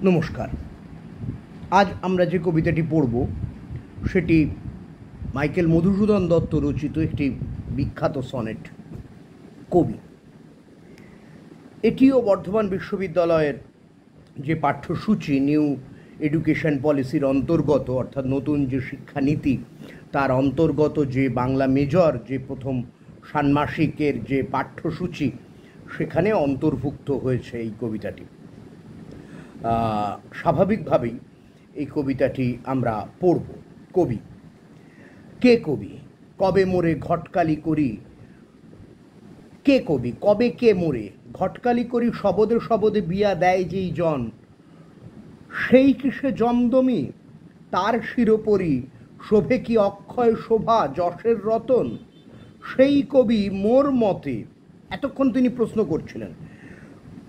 নমস্কার। আজ আমরা যে কবিতাটি পড়ব সেটি মাইকেল মধুসূদন দত্ত রচিত একটি বিখ্যাত সনেট কবি। এটিও বর্ধমান বিশ্ববিদ্যালয়ের যে পাঠ্যসূচি নিউ এডুকেশন পলিসির অন্তর্গত, অর্থাৎ নতুন যে শিক্ষানীতি তার অন্তর্গত যে বাংলা মেজর যে প্রথম ষান্মাসিকের যে পাঠ্যসূচি সেখানে অন্তর্ভুক্ত হয়েছে এই কবিতাটি। স্বাভাবিকভাবেই এই কবিতাটি আমরা পড়ব। কবি কে? কবি কবে মোরে ঘটকালি করি। কে কবি? কবে কে মোরে ঘটকালি করি, শবদে শবদে বিয়া দেয় যেই জন, সেই কিসে জমদমি তার শিরোপরি, শোভে কি অক্ষয় শোভা যশের রতন, সেই কবি মোর মতে। এতক্ষণ তিনি প্রশ্ন করছিলেন,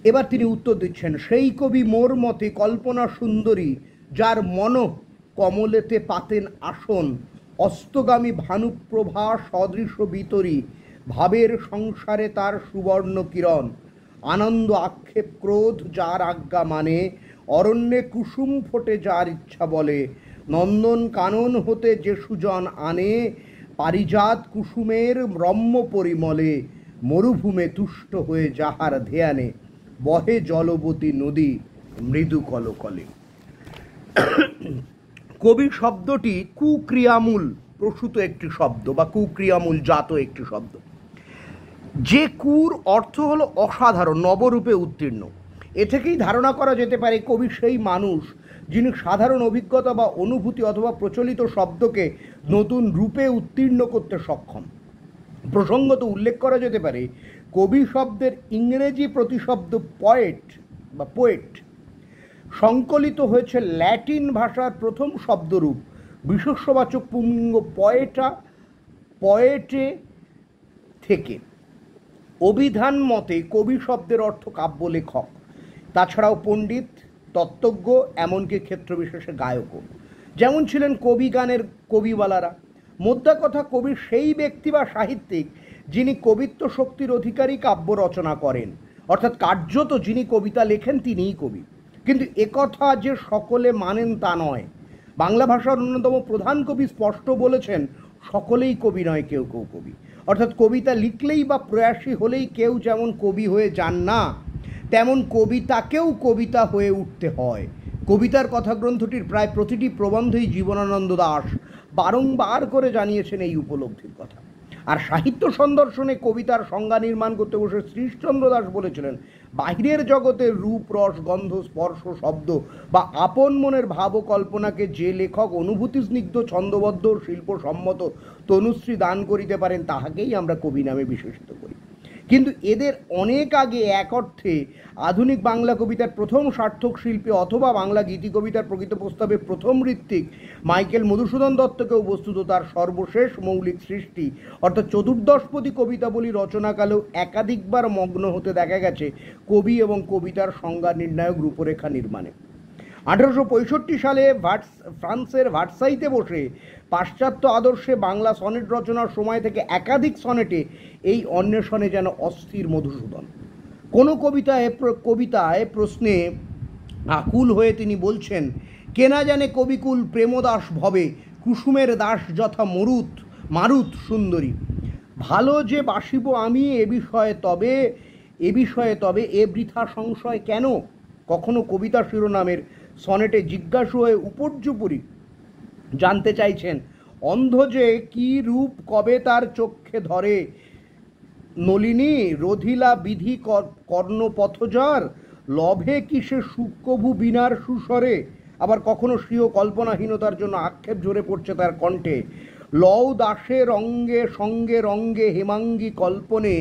এবার তিনি উত্তর দিচ্ছেন। সেই কবি মোর মতে কল্পনা সুন্দরী, যার মন কমলেতে পাতেন আসন, অস্তগামী ভানুপ্রভা সদৃশ বিতরী, ভাবের সংসারে তার সুবর্ণ কিরণ, আনন্দ আক্ষেপ ক্রোধ যার আজ্ঞা মানে, অরণ্যে কুসুম ফোটে যার ইচ্ছা বলে, নন্দন কানন হতে যে সুজন আনে, পারিজাত কুসুমের রম্য পরিমলে, মরুভূমে তুষ্ট হয়ে যাহার ধ্যানে, বহে জলবতী নদী মৃদু কলকলে। কবি শব্দটি কুক্রিয়ামূল প্রসূত একটি শব্দ বা কুক্রিয়ামূল জাত একটি শব্দ, যে কুর অর্থ হলো অসাধারণ, নবরূপে উত্তীর্ণ। এ থেকেই ধারণা করা যেতে পারে কবি সেই মানুষ যিনি সাধারণ অভিজ্ঞতা বা অনুভূতি অথবা প্রচলিত শব্দকে নতুন রূপে উত্তীর্ণ করতে সক্ষম। প্রসঙ্গত উল্লেখ করা যেতে পারে কবি শব্দের ইংরেজি প্রতিশব্দ পয়েট বা পোয়েট সংকলিত হয়েছে ল্যাটিন ভাষার প্রথম শব্দরূপ বিশেষ্যবাচক পুংলিঙ্গ পয়েটা পয়েটে থেকে। অভিধান মতে কবি শব্দের অর্থ কাব্য লেখক, তাছাড়াও পণ্ডিত, তত্ত্বজ্ঞ, এমনকি ক্ষেত্রবিশেষে গায়কও, যেমন ছিলেন কবি গানের কবিওয়ালারা। মোদ্দা কথা, কবি সেই ব্যক্তি বা সাহিত্যিক যিনি কবিত্ব শক্তির অধিকারী কাব্য রচনা করেন, অর্থাৎ কার্যত যিনি কবিতা লেখেন তিনিই কবি। কিন্তু একথা যে সকলে মানেন তা নয়। বাংলা ভাষার অন্যতম প্রধান কবি স্পষ্ট বলেছেন, সকলেই কবি নয়, কেউ কেউ কবি। অর্থাৎ কবিতা লিখলেই বা প্রয়াসী হলেই কেউ যেমন কবি হয়ে যান না, তেমন কবিতাকেও কবিতা হয়ে উঠতে হয়। কবিতার কথা গ্রন্থটির প্রায় প্রতিটি প্রবন্ধেই জীবনানন্দ দাশ বারংবার করে জানিয়েছেন এই উপলব্ধির কথা। আর সাহিত্য সন্দর্শনে কবিতার সংজ্ঞা নির্মাণ করতে বসে শ্রীশচন্দ্র দাস বলেছিলেন, বাহিরের জগতের রূপ রস গন্ধ স্পর্শ শব্দ বা আপন মনের ভাব ও কল্পনাকে যে লেখক অনুভূতি স্নিগ্ধ ছন্দবদ্ধ শিল্পসম্মত তনুশ্রী দান করিতে পারেন, তাহাকেই আমরা কবি নামে বিশেষিত করি। কিন্তু এদের অনেক আগে এক অর্থে আধুনিক বাংলা কবিতার প্রথম সার্থক শিল্পী অথবা বাংলা গীতি কবিতার প্রকৃত প্রস্তাবে প্রথম ঋত্বিক মাইকেল মধুসূদন দত্তকেও বস্তুত তার সর্বশেষ মৌলিক সৃষ্টি অর্থাৎ চতুর্দশপদী কবিতাবলী রচনাকালেও একাধিকবার মগ্ন হতে দেখা গেছে কবি এবং কবিতার সংজ্ঞা নির্ণায়ক রূপরেখা নির্মাণে। 1865 সালে ফ্রান্সের ভার্সাইতে বসে পাশ্চাত্য আদর্শে বাংলা সনেট রচনার সময় থেকে একাধিক সনেটে এই অন্বেষণে যেন অস্থির মধুসূদন। কোনো কবিতায় প্রশ্নে আকুল হয়ে তিনি বলছেন, কেনা জানে কবিকুল প্রেমদাস ভবে, কুসুমের দাস যথা মারুত সুন্দরী, ভালো যে বাসিব আমি এ বিষয়ে তবে এ বৃথা সংশয় কেন। কখনো কবিতা শিরোনামের সনেটে জিজ্ঞাসু হয়ে উপর্যুপরি জানতে চাইছেন, অন্ধ যে কি রূপ কবে তার চক্ষে ধরে, নলিনী রধিলা বিধি কর্ণপথজার, লভে কিসে সুকবু বিনার সুস্বরে। আবার কখনো স্বীয় কল্পনাহীনতার জন্য আক্ষেপ ঝরে পড়ছে তার কণ্ঠে, লও দাসে রঙ্গে সঙ্গে রঙ্গে হেমাঙ্গী কল্পনে,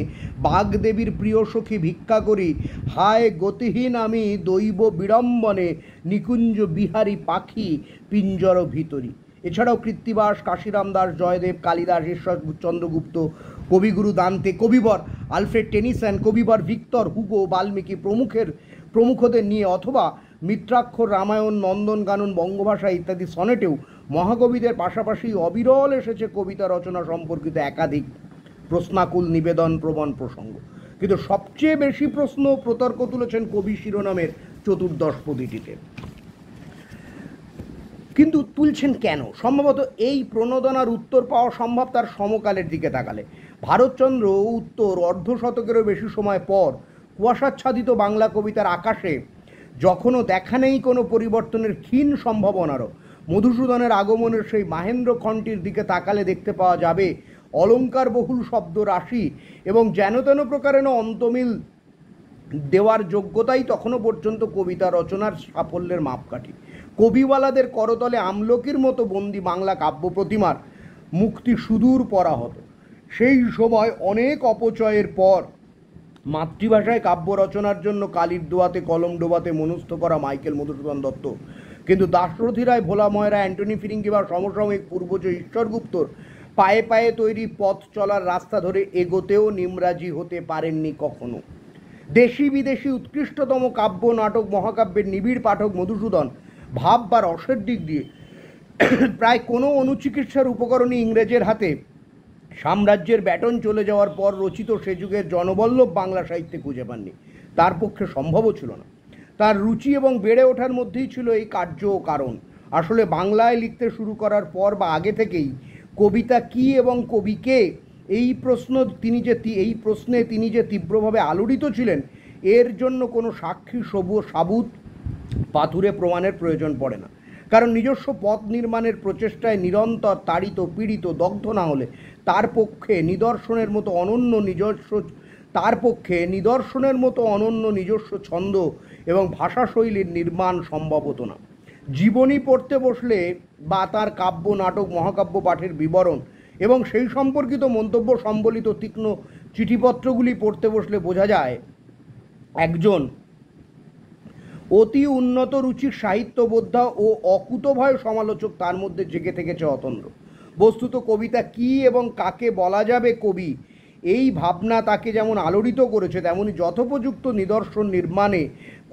বাগদেবীর প্রিয় সখী ভিক্ষা করি, হায় গতিহীন আমি দৈব বিড়ম্বনে, নিকুঞ্জ বিহারী পাখি পিঞ্জর ভিতরি। এছাড়াও কৃত্তিবাস, কাশিরাম দাস, জয়দেব, কালিদাস, ঈশ্বরচন্দ্রগুপ্ত, কবিগুরু দান্তে, কবিবর আলফ্রেড টেনিসন, কবিবর ভিক্টর হুগো, বাল্মীকি প্রমুখদের নিয়ে অথবা মিত্রাক্ষর, রামায়ণ, নন্দনকানন, বঙ্গভাষা ইত্যাদি সনেটেও মহাকবিদের পাশাপাশি অবিরল এসেছে কবিতা রচনা সম্পর্কিত একাধিক প্রশ্নাকুল নিবেদন প্রবণ প্রসঙ্গ। কিন্তু সবচেয়ে বেশি প্রশ্ন প্রতর্ক তুলেছেন কবি শিরোনামের চতুর্দশপদীটিতে। কিন্তু তুলছেন কেন? সম্ভবত এই প্রণোদনার উত্তর পাওয়া সম্ভব তার সমকালের দিকে তাকালে। ভারতচন্দ্র উত্তর অর্ধশতকেরও বেশি সময় পর কুয়াশাচ্ছাদিত বাংলা কবিতার আকাশে যখনও দেখা নেই কোনো পরিবর্তনের ক্ষীণ সম্ভাবনারও, মধুসূদনের আগমনের সেই মাহেন্দ্র খণ্ডটির দিকে তাকালে দেখতে পাওয়া যাবে অলঙ্কার বহুল শব্দ রাশি এবং যেন তেন প্রকারেণ অন্তমিল দেওয়ার যোগ্যতাই তখনও পর্যন্ত কবিতা রচনার সাফল্যের মাপকাঠি। কবিওয়ালাদের করতলে আমলকির মতো বন্দি বাংলা কাব্য প্রতিমার মুক্তি সুদূর পরাহত। সেই সময় অনেক অপচয়ের পর মাতৃভাষায় কাব্য রচনার জন্য কালির দোয়াতে কলম ডোবাতে মনস্থ করা মাইকেল মধুসূদন দত্ত কিন্তু দাশরথী রায়, ভোলা ময়রা, অ্যান্টনি ফিরিঙ্গি বা সমসাময়িক পূর্বজ ঈশ্বরগুপ্তর পায়ে পায়ে তৈরি পথ চলার রাস্তা ধরে এগোতেও নিমরাজি হতে পারেননি কখনো। দেশি বিদেশি উৎকৃষ্টতম কাব্য নাটক মহাকাব্যের নিবিড় পাঠক মধুসূদন ভাব বা রসের দিক দিয়ে প্রায় কোনো অনুচিকিৎসার উপকরণই ইংরেজের হাতে সাম্রাজ্যের ব্যাটন চলে যাওয়ার পর রচিত সে যুগের জনবল্লভ বাংলা সাহিত্যে খুঁজে পাননি। তার পক্ষে সম্ভবও ছিল না। তার রুচি এবং বেড়ে ওঠার মধ্যেই ছিল এই কার্য ও কারণ। আসলে বাংলায় লিখতে শুরু করার পর বা আগে থেকেই কবিতা কী এবং কবি কে এই প্রশ্নে তিনি যে তীব্রভাবে আলোড়িত ছিলেন এর জন্য কোনো সাক্ষী সাবুত পাথুরে প্রমাণের প্রয়োজন পড়ে না। কারণ নিজস্ব পথ নির্মাণের প্রচেষ্টায় নিরন্তর তাড়িত পীড়িত দগ্ধ না হলে তার পক্ষে নিদর্শনের মতো অনন্য নিজস্ব ছন্দ এবং ভাষাশৈলীর নির্মাণ সম্ভব হতো না। জীবনী পড়তে বসলে বা তার কাব্য নাটক মহাকাব্য পাঠের বিবরণ এবং সেই সম্পর্কিত মন্তব্য সম্বলিত তীক্ষ্ণ চিঠিপত্রগুলি পড়তে বসলে বোঝা যায় একজন অতি উন্নত রুচির সাহিত্যবোদ্ধা ও অকুতভয় সমালোচক তার মধ্যে জেগে থেকেছে অতন্দ্র। বস্তুত কবিতা কী এবং কাকে বলা যাবে কবি এই ভাবনা তাকে যেমন আলোড়িত করেছে তেমনি যথোপযুক্ত নিদর্শন নির্মাণে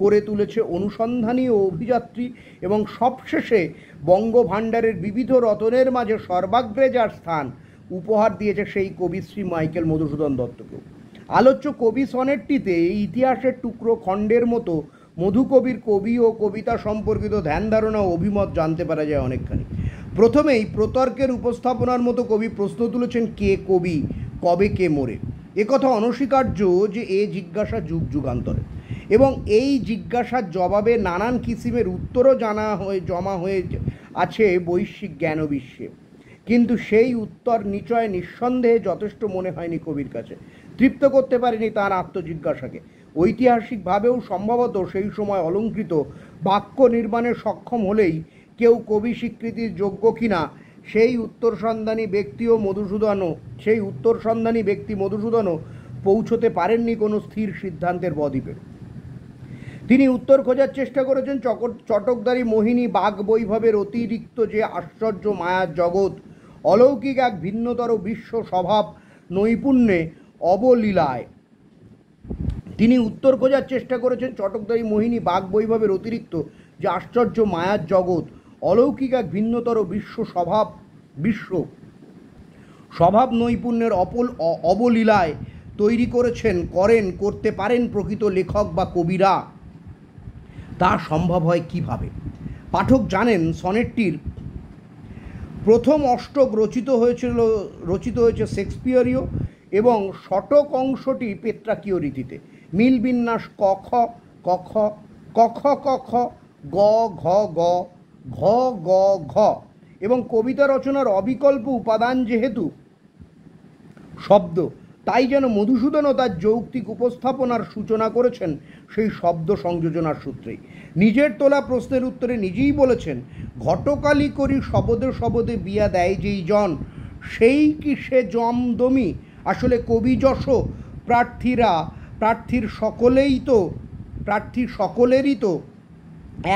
করে তুলেছে অনুসন্ধানী ও অভিযাত্রী এবং সবশেষে বঙ্গভাণ্ডারের বিবিধ রতনের মাঝে সর্বাগ্রে যার স্থান উপহার দিয়েছে সেই কবিশ্রী মাইকেল মধুসূদন দত্তকেও। আলোচ্য কবি সনেটটিতে ইতিহাসের টুকরো খণ্ডের মতো মধুকবির কবি ও কবিতা সম্পর্কিত ধ্যান ধারণা ও অভিমত জানতে পারা যায় অনেকখানি। প্রথমেই প্রতর্কের উপস্থাপনার মতো কবি প্রশ্ন তুলেছেন কে কবি, কবে কে মোরে। একথা অনস্বীকার্য যে এ জিজ্ঞাসা যুগ যুগান্তরে এবং এই জিজ্ঞাসার জবাবে নানান কিসিমের উত্তরও জমা হয়ে আছে বৈশ্বিক জ্ঞানবিশ্বে। কিন্তু সেই উত্তর নিঃসন্দেহে যথেষ্ট মনে হয়নি কবির কাছে, তৃপ্ত করতে পারেনি তাঁর আত্মজিজ্ঞাসাকে। ঐতিহাসিকভাবেও সম্ভবত সেই সময় অলঙ্কৃত বাক্য নির্মাণে সক্ষম হলেই কেউ কবি স্বীকৃতির যোগ্য কিনা সেই উত্তরসন্ধানী ব্যক্তি মধুসূদনও পৌঁছতে পারেননি কোনো স্থির সিদ্ধান্তের বদ্বীপে। তিনি উত্তর খোঁজার চেষ্টা করেছেন চটকদারি মোহিনী বাঘ বৈভবের অতিরিক্ত যে আশ্চর্য মায়ার জগৎ, অলৌকিক এক ভিন্নতর বিশ্ব স্বভাব নৈপুণ্যে অবলীলায়। তিনি উত্তর খোঁজার চেষ্টা করেছেন চটকদারি মোহিনী বাঘ বৈভবের অতিরিক্ত যে আশ্চর্য মায়ার জগৎ, অলৌকিক এক ভিন্নতর বিশ্ব স্বভাব নৈপুণ্যের অবলীলায় তৈরি করতে পারেন প্রকৃত লেখক বা কবিরা। তা সম্ভব হয় কিভাবে? পাঠক জানেন সনেটটির প্রথম অষ্টক রচিত হয়েছে শেক্সপিয়রীয় এবং শতক অংশটি পেত্রাকীয় রীতিতে। মিল বিন্যাস ক খ ক খ ক খ ক খ গ ঘ গ ঘ গ ঘ এবং কবিতা রচনার অবিকল্প উপাদান যেহেতু শব্দ, তাই যেন মধুসূদনও তার যৌক্তিক উপস্থাপনার সূচনা করেছেন সেই শব্দ সংযোজনার সূত্রেই। নিজের তোলা প্রশ্নের উত্তরে নিজেই বলেছেন, ঘটকালি করি শবদে শবদে বিয়া দেয় যেই জন, সেই কি সে জমদমি। আসলে কবি যশ প্রার্থীর সকলেরই তো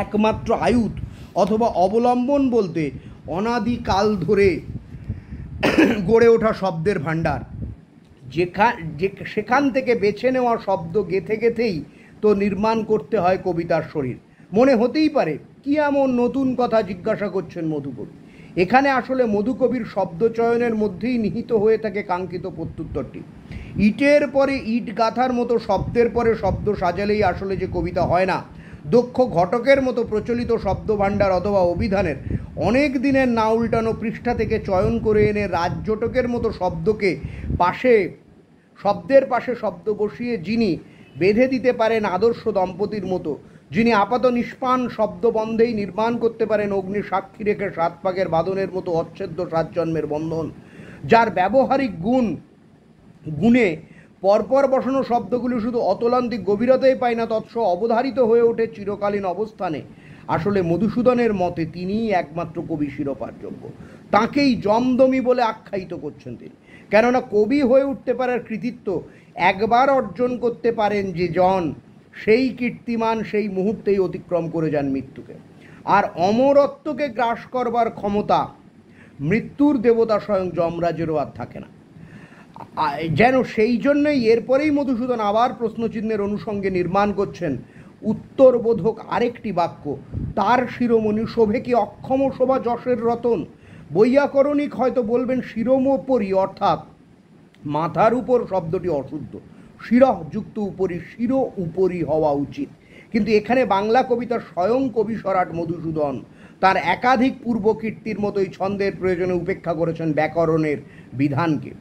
একমাত্র আয়ুধ অথবা অবলম্বন বলতে অনাদিকাল ধরে গড়ে ওঠা শব্দের ভাণ্ডার। সেখান থেকে বেছে নেওয়া শব্দ গেথেই তো নির্মাণ করতে হয় কবিতার শরীর। মনে হতেই পারে কি এমন নতুন কথা জিজ্ঞাসা করছেন মধুকবি। এখানে আসলে মধুকবির শব্দচয়নের মধ্যেই নিহিত হয়ে থাকে কাঙ্ক্ষিত প্রত্যুত্তরটি। ইটের পরে ইট গাঁথার মতো শব্দের পরে শব্দ সাজালেই আসলে যে কবিতা হয় না, দক্ষ ঘটকের মতো প্রচলিত শব্দভাণ্ডার অথবা অভিধানের অনেক দিনের না উল্টানো পৃষ্ঠা থেকে চয়ন করে এনে রাজজটকের মতো শব্দকে শব্দের পাশে শব্দ বসিয়ে যিনি বেঁধে দিতে পারেন আদর্শ দম্পতির মতো, যিনি আপাত নিষ্পান শব্দবন্ধেই নির্মাণ করতে পারেন অগ্নি সাক্ষী রেখে সাত পাকের বাঁধনের মতো অচ্ছেদ্য সাত জন্মের বন্ধন, যার ব্যবহারিক গুণে পরপর বসানো শব্দগুলি শুধু অতলান্তিক গভীরতাই পায় না, তৎস অবধারিত হয়ে ওঠে চিরকালীন অবস্থানে। আসলে মধুসূদনের মতে তিনিই একমাত্র কবি শিরোপার যোগ্য। তাঁকেই জমদমি বলে আখ্যায়িত করছেন তিনি। কেননা কবি হয়ে উঠতে পারার কৃতিত্ব একবার অর্জন করতে পারেন যে জন, সেই কীর্তিমান সেই মুহূর্তেই অতিক্রম করে যান মৃত্যুকে। আর অমরত্বকে গ্রাস করবার ক্ষমতা মৃত্যুর দেবতা স্বয়ং যমরাজেরও আর থাকে না। যেন সেই জন্যই এরপরেই মধুসূদন আবার প্রশ্নচিহ্নের অনুষঙ্গে নির্মাণ করছেন উত্তরবোধক আরেকটি বাক্য। তার শিরোমণি শোভে কি অক্ষম শোভা যশের রতন। বৈয়াকরণিক হয়তো বলবেন শিরোমোপরি, অর্থাৎ মাথার উপর শব্দটি অশুদ্ধ, শিরঃ যুক্ত উপরি, শিরো উপরি হওয়া উচিত। কিন্তু এখানে বাংলা কবিতার স্বয়ং কবি সরাট মধুসূদন তার একাধিক পূর্বকীর্তির মতোই ছন্দের প্রয়োজনে উপেক্ষা করেছেন ব্যাকরণের বিধানকে।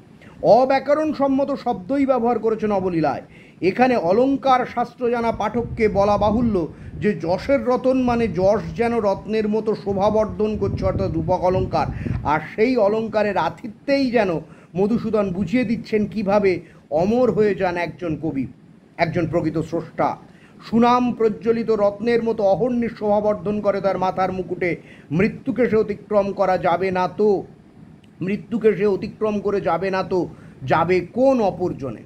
অব্যাকরণ সম্মত শব্দই ব্যবহার করেছেন অবলীলায়। এখানে অলঙ্কার শাস্ত্র জানা পাঠককে বলা বাহুল্য যে যশের রতন মানে যশ যেন রত্নের মতো শোভাবর্ধন করছে, অর্থাৎ রূপক অলঙ্কার। আর সেই অলঙ্কারের আতিথ্যেই যেন মধুসূদন বুঝিয়ে দিচ্ছেন কিভাবে অমর হয়ে যান একজন কবি, একজন প্রকৃত স্রষ্টা। সুনাম প্রজ্বলিত রত্নের মতো অহর্নিশ শোভাবর্ধন করে তার মাথার মুকুটে। মৃত্যুকে সে অতিক্রম করা যাবে না তো, মৃত্যুকে সে অতিক্রম করে যাবে না তো যাবে কোন অপরজনে।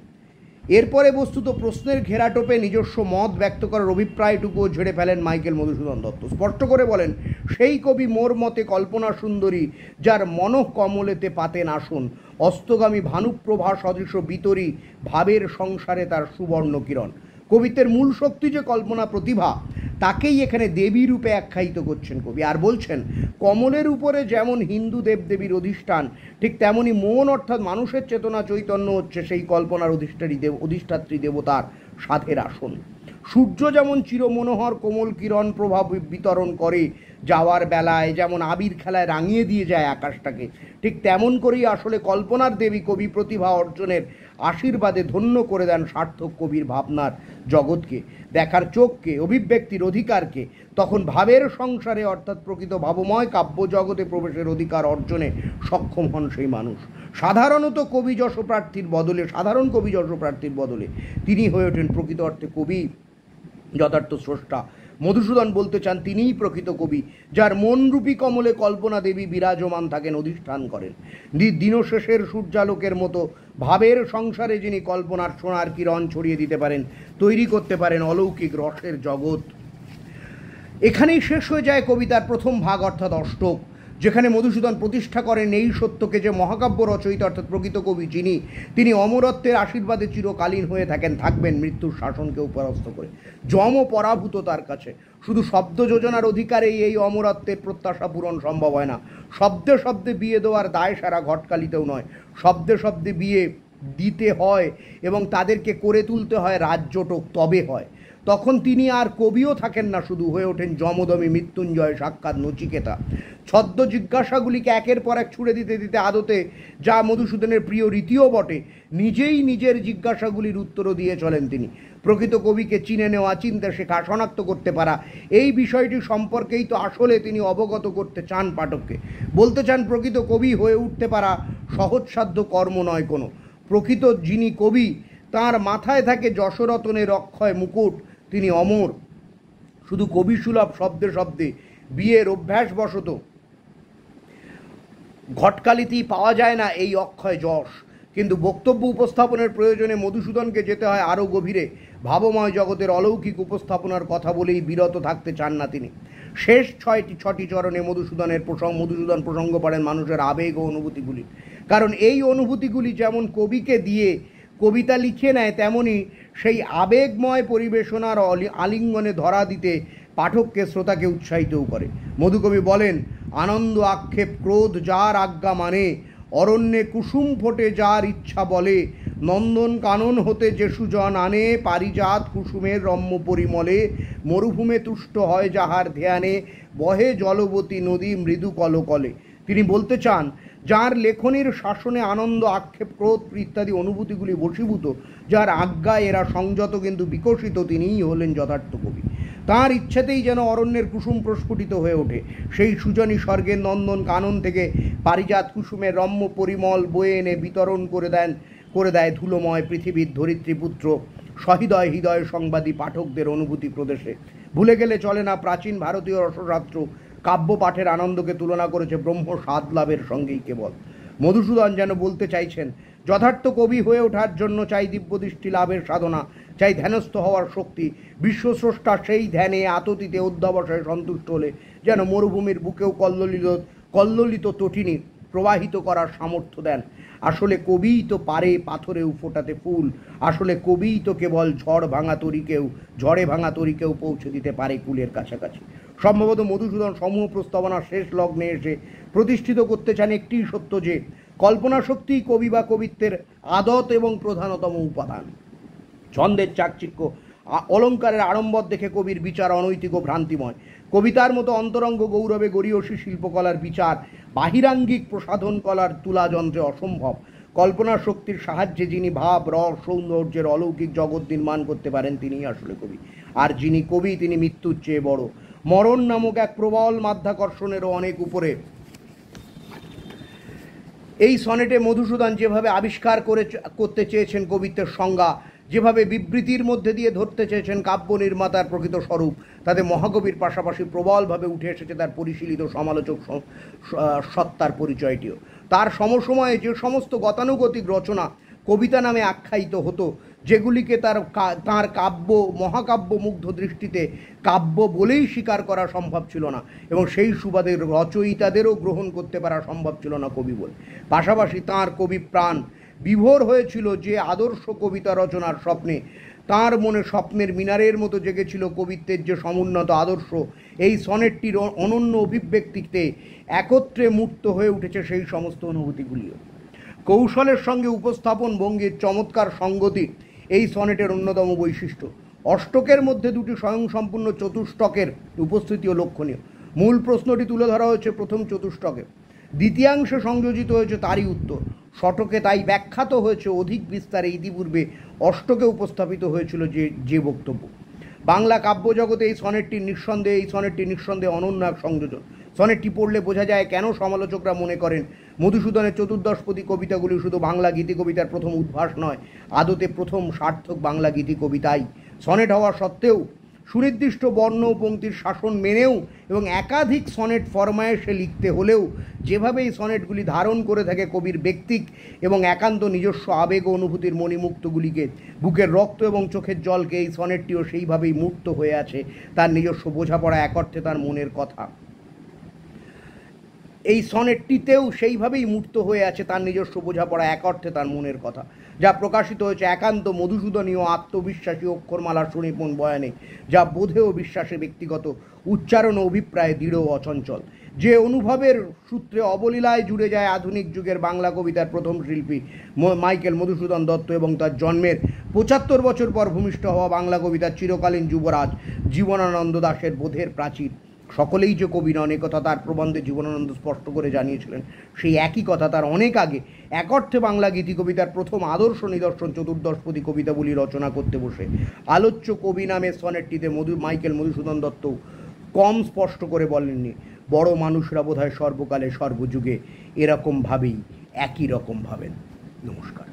এরপরে বস্তুত প্রশ্নের ঘেরাটোপে নিজস্ব মত ব্যক্ত করার অভিপ্রায়টুকুও ঝেড়ে ফেলেন মাইকেল মধুসূদন দত্ত। স্পষ্ট করে বলেন, সেই কবি মোর মতে কল্পনা সুন্দরী, যার মনঃ কমলেতে পাতেন আসন, অস্তগামী ভানুপ্রভা সদৃশ বিতরী, ভাবের সংসারে তার সুবর্ণ কিরণ। কবিত্বের মূল শক্তি যে কল্পনা প্রতিভা, তাকেই এখানে দেবী রূপে আখ্যায়িত করছেন কবি। আর বলছেন, কমলের উপরে যেমন হিন্দু দেবদেবীর অধিষ্ঠান, ঠিক তেমনি মন অর্থাৎ মানুষের চেতনা চৈতন্য হচ্ছে সেই কল্পনার অধিষ্ঠাত্রী দেবতার সাধের আসন। সূর্য যেমন চিরমনোহর কোমল কিরণ প্রভাব বিতরণ করে যাওয়ার বেলায়, যেমন আবির খেলায় রাঙিয়ে দিয়ে যায় আকাশটাকে, ঠিক তেমন করেই আসলে কল্পনার দেবী কবি প্রতিভা অর্জনের আশীর্বাদে ধন্য করে দেন সার্থক কবির ভাবনার জগৎকে, দেখার চোখকে, অভিব্যক্তির অধিকারকে। তখন ভাবের সংসারে অর্থাৎ প্রকৃত ভাবময় কাব্য জগতে প্রবেশের অধিকার অর্জনে সক্ষম হন সেই মানুষ। সাধারণত কবি যশপ্রার্থীর বদলে, সাধারণ কবি যশপ্রার্থীর বদলে তিনি হয়ে ওঠেন প্রকৃত অর্থে কবি, যথার্থ স্রষ্টা। মধুসূদন বলতে চান তিনিই প্রকৃত কবি, যার মনরূপী কমলে কল্পনা দেবী বিরাজমান থাকেন, অধিষ্ঠান করেন। দিনশেষের সূর্যালোকের মতো ভাবের সংসারে যিনি কল্পনার সোনার কিরণ ছড়িয়ে দিতে পারেন, তৈরি করতে পারেন অলৌকিক রসের জগৎ। এখানেই শেষ হয়ে যায় কবিতার প্রথম ভাগ অর্থাৎ অষ্টক, যেখানে মধুসূদন প্রতিষ্ঠা করেন এই সত্যকে যে মহাকাব্য রচয়িতা অর্থাৎ প্রকৃত কবি যিনি, তিনি অমরত্বের আশীর্বাদে চিরকালীন হয়ে থাকবেন মৃত্যুর শাসনকে পরাস্ত করে। যমও পরাভূত তার কাছে। শুধু শব্দ যোজনার অধিকারেই এই অমরত্বের প্রত্যাশা পূরণ সম্ভব হয় না। শব্দে শব্দে বিয়ে দেওয়ার দায় সারা ঘটকালিতেও নয়, শব্দে শব্দে বিয়ে দিতে হয় এবং তাদেরকে করে তুলতে হয় রাজজটক, তবে হয়। তখন তিনি আর কবিও থাকেন না, শুধু হয়ে ওঠেন যমদমী মৃত্যুঞ্জয় সাক্ষাৎ নচিকেতা। ছদ্ম জিজ্ঞাসাগুলিকে একের পর এক ছুড়ে দিতে দিতে আদতে, যা মধুসূদনের প্রিয় রীতিও বটে, নিজেই নিজের জিজ্ঞাসাগুলির উত্তরও দিয়ে চলেন তিনি। প্রকৃত কবিকে চিনে নেওয়া, চিনতে শেখা, শনাক্ত করতে পারা, এই বিষয়টি সম্পর্কেই তো আসলে তিনি অবগত করতে চান পাঠককে। বলতে চান প্রকৃত কবি হয়ে উঠতে পারা সহজসাধ্য কর্ম নয় কোনো। প্রকৃত যিনি কবি, তার মাথায় থাকে যশরতনের অক্ষয় মুকুট, তিনি অমর। শুধু কবি সুলভ শব্দে শব্দে বিয়ের অভ্যাসবশত ঘটকালিতেই পাওয়া যায় না এই অক্ষয় যশ। কিন্তু বক্তব্য উপস্থাপনের প্রয়োজনে মধুসূদনকে যেতে হয় আরও গভীরে। ভাবময় জগতের অলৌকিক উপস্থাপনার কথা বলেই বিরত থাকতে চান না তিনি। শেষ ছটি চরণে মধুসূদন প্রসঙ্গ পারেন মানুষের আবেগ ও অনুভূতিগুলি। কারণ এই অনুভূতিগুলি যেমন কবিকে দিয়ে কবিতা লিখে নেয়, তেমনি সেই আবেগময় পরিবেশনার আলিঙ্গনে ধরা দিতে পাঠককে, শ্রোতাকে উৎসাহিতও করে। মধুকবি বলেন, আনন্দ আক্ষেপ ক্রোধ যার আজ্ঞা মানে, অরণ্যে কুসুম ফোটে যার ইচ্ছা বলে, নন্দন কানন হতে যে সুজন আনে, পারিজাত কুসুমের রম্য পরিমলে, মরুভূমে তুষ্ট হয় যাহার ধ্যানে, বহে জলবতী নদী মৃদু কলকলে। তিনি বলতে চান, যার লেখনীর শাসনে আনন্দ, আক্ষেপ, ক্রোধ ইত্যাদি অনুভূতিগুলি বশীভূত, যার আজ্ঞায় এরা সংযত কিন্তু বিকশিত, তিনিই হলেন যথার্থ কবি। তাঁর ইচ্ছেতেই যেন অরণ্যের কুসুম প্রস্ফুটিত হয়ে ওঠে। সেই সুজনী স্বর্গের নন্দন কানন থেকে পারিজাত কুসুমের রম্য পরিমল বয়ে এনে বিতরণ করে দেয় ধুলোময় পৃথিবীর ধরিত্রীপুত্র সহৃদয় হৃদয় সংবাদী পাঠকদের অনুভূতি প্রদেশে। ভুলে গেলে চলে না, প্রাচীন ভারতীয় রসশাস্ত্র কাব্য পাঠের আনন্দকে তুলনা করেছে ব্রহ্ম স্বাদ লাভের সঙ্গেই কেবল। মধুসূদন যেন বলতে চাইছেন, যথার্থ কবি হয়ে ওঠার জন্য চাই দিব্যদৃষ্টি লাভের সাধনা, চাই ধ্যানস্থ হওয়ার শক্তি। বিশ্বস্রষ্টা সেই ধ্যানে আততিতে অধ্যবসায়ে সন্তুষ্ট হলে যেন মরুভূমির বুকেও কল্লোলিত তটিনী প্রবাহিত করার সামর্থ্য দেন। আসলে কবিই তো পারে পাথরেও ফোটাতে ফুল, আসলে কবিই তো কেবল ঝড়ে ভাঙা তরিকেও পৌঁছে দিতে পারে কুলের কাছাকাছি। সম্ভবত মধুসূদন সমূহ প্রস্তাবনার শেষ লগ্নে এসে প্রতিষ্ঠিত করতে চান একটি সত্য, যে কল্পনা শক্তিই কবি বা কবিত্বের আদত এবং প্রধানতম উপাদান। ছন্দের চাকচিক্য, অলঙ্কারের আড়ম্বর দেখে কবির বিচার অনৈতিক ও ভ্রান্তিময়। কবিতার মতো অন্তরঙ্গ গৌরবে গরীয়সী শিল্পকলার বিচার বাহিরাঙ্গিক প্রসাধন কলার তুলাযন্ত্রে অসম্ভব। কল্পনা শক্তির সাহায্যে যিনি ভাব, রস, সৌন্দর্যের অলৌকিক জগৎ নির্মাণ করতে পারেন, তিনিই আসলে কবি। আর যিনি কবি, তিনি মৃত্যুর চেয়ে বড়। মরণ নামক এক প্রবল মাধ্যাকর্ষণেরও অনেক উপরে। এই সনেটে মধুসূদন যেভাবে আবিষ্কার করতে চেয়েছেন কবিত্বের সংজ্ঞা, যেভাবে বিবৃতির মধ্যে দিয়ে ধরতে চেয়েছেন কাব্য নির্মাতার প্রকৃত স্বরূপ, তাতে মহাকবির পাশাপাশি প্রবলভাবে উঠে এসেছে তার পরিশীলিত সমালোচক সত্তার পরিচয়টিও। তার সমসময়ে যে সমস্ত গতানুগতিক রচনা কবিতা নামে আখ্যায়িত হতো, যেগুলিকে তাঁর কাব্য মহাকাব্য মুগ্ধ দৃষ্টিতে কাব্য বলেই স্বীকার করা সম্ভব ছিল না, এবং সেই সুবাদের রচয়িতাদেরও গ্রহণ করতে পারা সম্ভব ছিল না কবি বলে। পাশাপাশি তাঁর কবি প্রাণ বিভোর হয়েছিল যে আদর্শ কবিতা রচনার স্বপ্নে। তাঁর মনে স্বপ্নের মিনারের মতো জেগেছিল কবিত্বের যে সমুন্নত আদর্শ। এই সনেটটির অনন্য অভিব্যক্তিতে একত্রে মূর্ত হয়ে উঠেছে সেই সমস্ত অনুভূতিগুলিও। কৌশলের সঙ্গে উপস্থাপন ভঙ্গির চমৎকার সঙ্গতি এই সনেটের অন্যতম বৈশিষ্ট্য। অষ্টকের মধ্যে দুটি স্বয়ংসম্পূর্ণ চতুষ্টকের উপস্থিতিও লক্ষণীয়। মূল প্রশ্নটি তুলে ধরা হয়েছে প্রথম চতুষ্টকে, দ্বিতীয়াংশে সংযোজিত হয়েছে তারই উত্তর। ষটকে তাই ব্যাখ্যাত হয়েছে অধিক বিস্তারে ইতিপূর্বে অষ্টকে উপস্থাপিত হয়েছিল যে বক্তব্য। বাংলা কাব্যজগতে এই সনেটটি নিঃসন্দেহে অনন্য এক সংযোজন। সনেটটি পড়লে বোঝা যায় কেন সমালোচকরা মনে করেন মধুসূদনের চতুর্দশপদী কবিতাগুলি শুধু বাংলা গীতি কবিতার প্রথম উদ্ভাস নয়, আদতে প্রথম সার্থক বাংলা গীতি কবিতাই। সনেট হওয়া সত্ত্বেও সুনির্দিষ্ট বর্ণ ও পংক্তির শাসন মেনেও এবং একাধিক সনেট ফরমায়েশে লিখতে হলেও যেভাবে এই সনেটগুলি ধারণ করে থাকে কবির ব্যক্তিক এবং একান্ত নিজস্ব আবেগ ও অনুভূতির মণিমুক্তগুলিকে, বুকের রক্ত এবং চোখের জলকে, এই সনেটটিও সেইভাবেই মূর্ত হয়ে আছে তার নিজস্ব বোঝাপড়া এক অর্থে তার মনের কথা। এই সনেটটিতেও সেইভাবেই মূর্ত হয়ে আছে তার নিজস্ব বোঝাপড়া এক অর্থে তার মনের কথা, যা প্রকাশিত হয়েছে একান্ত মধুসূদনীয় আত্মবিশ্বাসী অক্ষরমালার সুনিপুণ বয়ানে, যা বোধে ও বিশ্বাসে ব্যক্তিগত, উচ্চারণ ও অভিপ্রায়ে দৃঢ় ও অচঞ্চল, যে অনুভবের সূত্রে অবলীলায় জুড়ে যায় আধুনিক যুগের বাংলা কবিতার প্রথম শিল্পী মাইকেল মধুসূদন দত্ত এবং তার জন্মের ৭৫ বছর পর ভূমিষ্ঠ হওয়া বাংলা কবিতার চিরকালীন যুবরাজ জীবনানন্দ দাশের বোধের প্রাচীর। সকলেই যে কবি নন, একথা তার প্রবন্ধে জীবনানন্দ স্পষ্ট করে জানিয়েছিলেন। সেই একই কথা তার অনেক আগে এক অর্থে বাংলা গীতি কবিতার প্রথম আদর্শ নিদর্শন চতুর্দশপদী কবিতাগুলি রচনা করতে বসে আলোচ্য কবি নামের সনেটটিতে মাইকেল মধুসূদন দত্ত কম স্পষ্ট করে বলেননি, বড় মানুষরা বোধহয় সর্বকালে সর্বযুগে এরকম ভাবেই একই রকম ভাবেন। নমস্কার।